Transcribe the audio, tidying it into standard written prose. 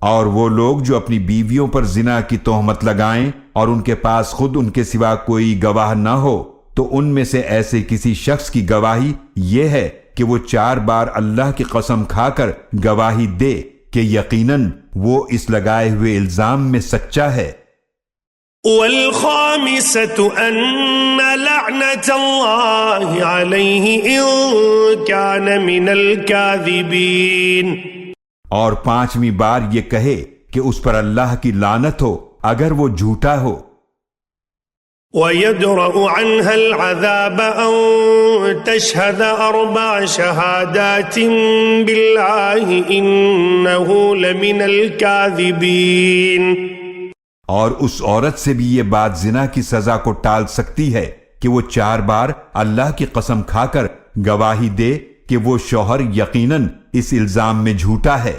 اور وہ لوگ جو اپنی بیویوں پر زنا کی تہمت لگائیں اور ان کے پاس خود ان کے سوا کوئی گواہ نہ ہو، تو ان میں سے ایسے کسی شخص کی گواہی یہ ہے کہ وہ 4 بار اللہ کی قسم کھا کر گواہی دے کہ یقیناً وہ اس لگائے ہوئے الزام میں سچا ہے۔ والخامسة أن لعنة الله عليه إن كان من الكاذبين، اور 5ویں بار یہ کہے کہ اس پر اللہ کی لعنت ہو اگر وہ جھوٹا ہو۔ ويدرأ عنها العذاب أن تشهد 4 شهادات بالله إنه لمن الكاذبين، اور اس عورت سے بھی یہ بات زنا کی سزا کو ٹال سکتی ہے کہ وہ 4 بار اللہ کی قسم کھا کر گواہی دے کہ وہ شوہر یقیناً اس الزام میں جھوٹا ہے۔